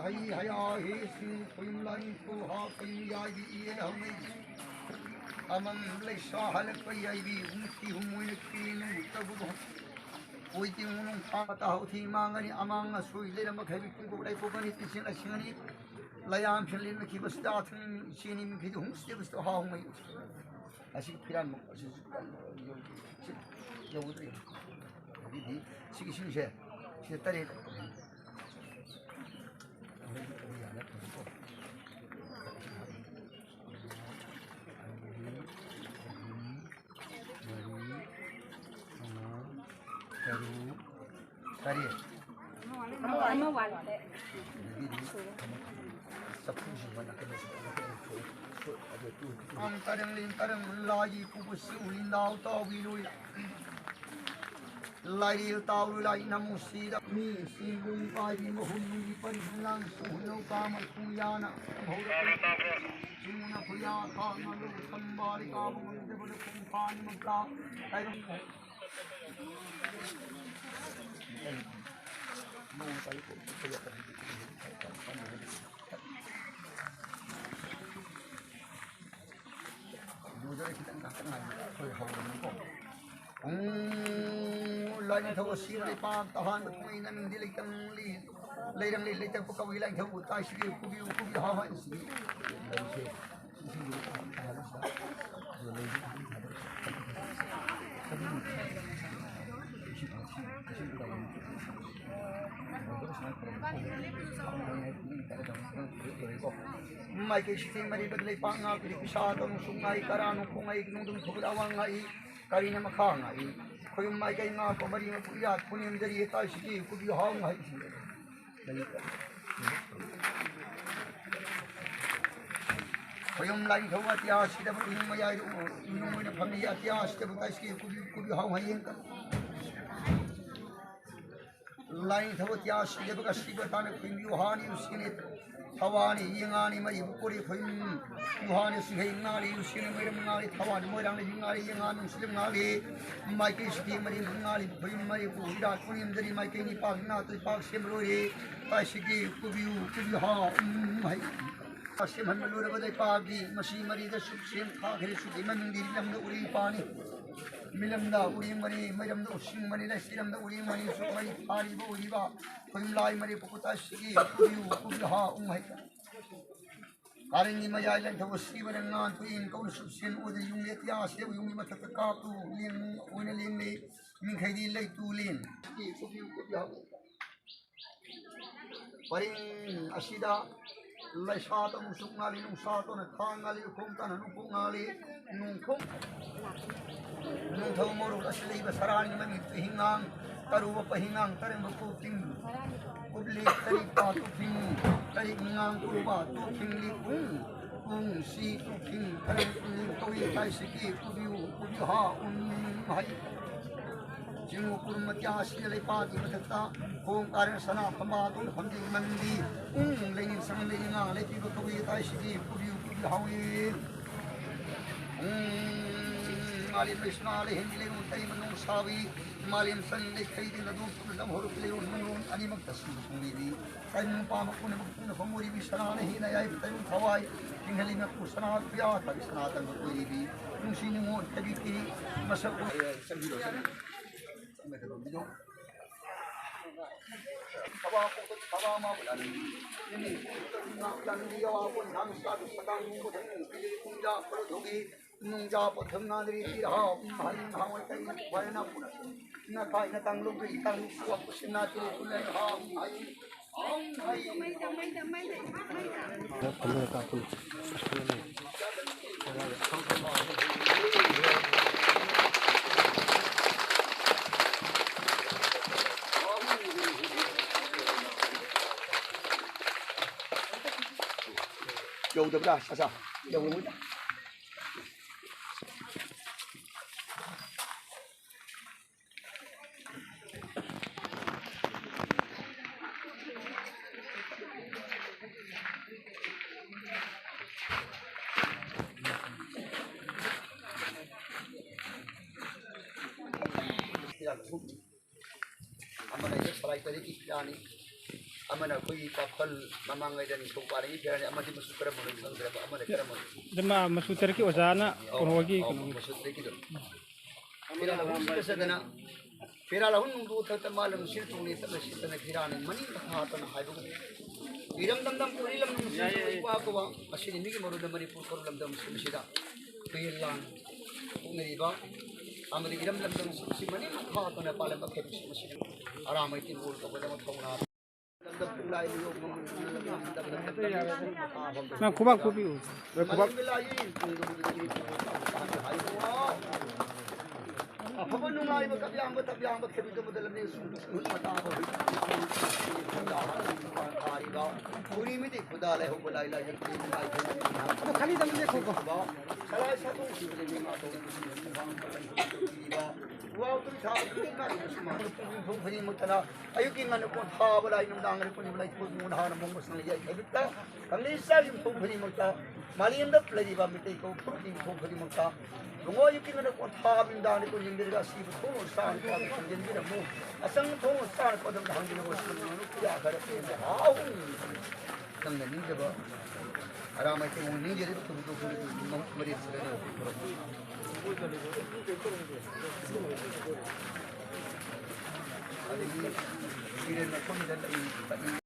hay hay hi sin phim lan thu ha phim ya bi ye ham nei amam le sa hal pa ya bi hum ki hum ne ki ne ta bu oi ti mun tha ta ho thi mang ani amang a sui le ram khai bi ki ko dai ko ni ti sin a sin ani layam chlin ki bas ta thun sin ni ki hum ste bas ha hum mai asi piran mo asi yo dri di si sin se si tare tari Ano wala. ang tarang laji pupusi ulindau tau bilui lai tau lai namusida mi singui pai mo hunni parilang suno kama kuyana bhaurata sumuna kuya kha malu sambali ka munde bol kumpan mukla tairong no tayo ko kaya kita nak kenal thôi hầu nó có lại như thâu xí lại pa tahan được mấy năm đi lấy tăng lấy đang lấy tăng có cái lại thâu một tay xí cũng bị hoa hoại xí mai cái gì mà đi bắt lấy pa ngã cái sa đông sung ngay cara nung không ngay nung đông thâu awang ngay cari nama khang ngay khoi mai cái ngã có bari mà puya punim dari tay xí cũng bị hoa ngay khoi lại thâu cái tia xí đó bari mà ya nung mới phang ya tia xí đó tay xí cũng bị hoa ngay line थव त्या शिव का शिव तान खुम युहानी उसिने थवानी यंगानी मई बुकोरी खुम युहानी सिंह यंगानी उसिने मेरम गाली थवानी मोरांग यंगाली यंगानी मुस्लिम गाली माइके सिटी मरी गाली खुम मरी बुरा कुनिम जरी माइके नि पाक ना तो पाक सेमरोरे पासिकी कुबियु हा भाई पासे मनलोर बदे पागी मसी मरी द सुसेम खा घरे सुदी मंदिर लंग उरी पानी मिलमदा उरी मरी मरम द उसिंग मरी ल सिरम द उरी मरी सु मरी पारी बो उरीबा खुम लाई मरी पुकुता सिगी कुबियु हा भाई कारिंगी मजाय लन थव सिवन ना तु इन कौन सुसेन उद युंगे त्या से युंगी मथक का तु लिन ओने लिन ले मिन खैदी ले तु लिन कुबियु हा परिंग असिदा Laisata musuk ngali nung sato na kangali ukong tanan ukong ngali nung kong nung thau moro asilay basarani mami pahingang taruwa pahingang tarang bakuting kubli tari pa tuking tari ngang kuruba tuking kung si tuking tarang tuwi tay siki kubiyu ha hai जिंगु कुर्मत्या सिले पादी मथता ओंकार सना फमातुल फंदी मंदी लेइन संलेंगा लेति बकवी ताइसी पुरी हावी मालिम विष्णाले हिंदले उतई मनु सावी मालिम संले खैदि नदु पुलम होरुले उनु अनिमक तस्मि सुमीदी कन पामकुन मकुन फमोरी विशनाने हि नयाय तयु थवाई सिंहली में कुसना प्या तरि सनातन कोई भी नुसिनि मो तबि की मसक संगिरो में तो बिजो सवा को सवा मा बुलानी ini dan dia walaupun bangsa sedang menggodang pilih punja perdogi nungja pothna dari tirha hari hawai kai bayana pun na kai na tanglu bi tang suap sina tu kulen ha hai hai dầu được ra sao dầu muối Aman aja setelah itu ꯈ꯭ꯋꯥꯏꯗꯒꯤ ꯐꯤꯔꯥꯅꯤ ꯑꯃꯅ ꯑꯩꯈꯣꯏꯒꯤ ꯀꯥꯐꯜ ꯃꯃꯥꯡꯉꯩꯗ ꯅꯤꯡꯊꯧꯄꯥꯜꯒꯤ ꯐꯤꯔꯥꯅꯤ ꯑꯃꯗꯤ ꯃꯆꯨ ꯀꯔꯝꯕꯅꯣ ꯈꯪꯗ꯭ꯔꯕ ꯑꯃꯅ ꯀꯔꯝꯕꯅꯣ ꯗꯃꯥ ꯃꯁꯨ ꯇꯔꯀꯤ ꯑꯣꯖꯥꯅ ꯀꯩꯅꯣꯒꯤ ꯃꯆꯨ ꯇꯔꯀꯤꯗꯣ ꯐꯤꯔꯥꯜ ꯑꯍꯨꯝꯁꯤꯗ ꯆꯠꯇꯅ ꯐꯤꯔꯥꯜ ꯑꯍꯨꯝ ꯅꯨꯡꯗꯨ ꯊꯛꯇ ꯃꯥꯂꯪ ꯁꯤꯜ ꯇꯨꯡꯅꯤ ꯇꯞꯅ ꯁꯤꯠꯇꯅ ꯐꯤꯔꯥꯅꯤ ꯃꯅꯤꯡ ꯍꯥꯠꯇꯅ ꯍꯥꯏꯕꯒꯨꯝ ꯏꯔꯝꯗꯝꯗꯝ ꯄꯨꯔꯤ ꯂꯝꯗꯝ ꯏꯄꯥꯛꯄ ꯑꯁꯤꯅꯤ ꯃꯤꯒꯤ ꯃꯔꯨꯗ ꯃꯅꯤꯄꯨꯔ ꯀꯧꯕ ꯂꯝꯗꯝ ꯁꯤꯗ ꯀꯩ ꯂꯥꯟ ꯊꯣꯛꯅꯔꯤꯕ ꯑꯃꯗꯤ ꯏꯔꯝ ꯂꯝꯗꯝꯁꯤ ꯃꯅꯤꯡ ꯍꯥꯠꯇꯅ ꯄꯥꯜꯂꯝꯕ ꯈꯦꯠꯁꯤꯡ ꯑꯁꯤꯅ ꯑꯔꯥꯃꯩ ꯇꯤꯡꯒꯣꯜ ꯇꯧꯒꯗꯕ ꯊꯧꯅꯥ ꯅ ꯈꯨꯕꯥꯛ ꯈꯨꯕꯤꯌꯨ ꯈꯨꯕꯥꯛ ꯑꯐꯕ ꯅꯨꯡꯉꯥꯏꯕ ꯀꯞꯌꯥꯡꯕ ꯇꯞꯌꯥꯡꯕ ꯈꯦꯕꯤꯗꯕꯗ ꯂꯝꯖꯦꯜ ꯁꯨꯡ ꯃꯇꯥꯕ ꯊꯥꯔꯤꯕ ꯎꯔꯤꯃꯤꯗꯤ ꯈꯨꯗꯥ ꯂꯩꯍꯧꯕ ꯂꯥꯏ ꯂꯥꯏ खाली दम देखो को ꯁꯂꯥꯏ ꯁꯥꯗꯣꯛꯈꯤꯕ ꯂꯩꯉꯥꯛ ꯇꯧꯕ ꯋꯥꯎ ꯇꯨꯝ ꯊꯥꯕ ꯈꯨꯗꯤꯡꯃꯛꯇꯅ ꯑꯌꯨꯛꯀꯤ ꯉꯟꯅ ꯄꯣꯊꯥꯕ ꯂꯥꯏ ꯅꯨꯡꯗꯥꯡꯒꯤ ꯄꯨꯟꯕ ꯂꯩꯊꯣꯛ ꯃꯨꯟꯍꯥꯅ ꯃꯣꯡꯕꯁꯤꯡ ꯌꯥꯏ ꯍꯧꯖꯤꯛꯇ ꯀꯪꯂꯩꯁꯥ ꯌꯨꯝꯊꯣꯡ ꯈꯨꯗꯤꯡꯃꯛꯇ ꯃꯥꯂꯦꯝꯗ ꯂꯩꯔꯤꯕ ꯃꯤꯇꯩ ꯀꯧꯕ ꯌꯨꯝꯊꯣꯡ ꯈꯨꯗꯤꯡꯃꯛꯇ ꯂꯨꯉꯣ ꯑꯌꯨꯛꯀꯤ ꯉꯟꯅ ꯄꯣꯊꯥꯕ ꯅꯨꯡꯗꯥꯡꯒꯤ ꯄꯨꯟ ꯌꯦꯡꯕꯤꯔꯒ ꯑꯁꯤꯕꯨ ꯊꯣꯡ ꯆꯥꯅ ꯄꯥꯗ ꯈꯪꯖꯤꯟꯕꯤꯔꯝꯃꯨ ꯑꯁꯪ ꯊꯣꯡ ꯆꯥꯅ ꯄꯥꯗꯝꯗ ꯍꯪꯕꯤꯔꯝꯃꯨ ꯀꯌꯥ ꯈꯔ ꯄꯦꯟꯗꯦ ꯍꯥꯎ ꯅꯪꯅ ꯅꯤꯡꯖꯕ ꯑꯔꯥꯃꯩ ꯇꯦꯡꯉꯣ ꯅꯤꯡꯖꯔꯤꯕ ꯊꯕꯛꯇꯣ ꯃꯔꯦꯞꯁꯤꯗ ꯑꯗꯒꯤ ꯕꯤꯔꯦꯟ ꯃꯐꯝꯗ ꯂꯩ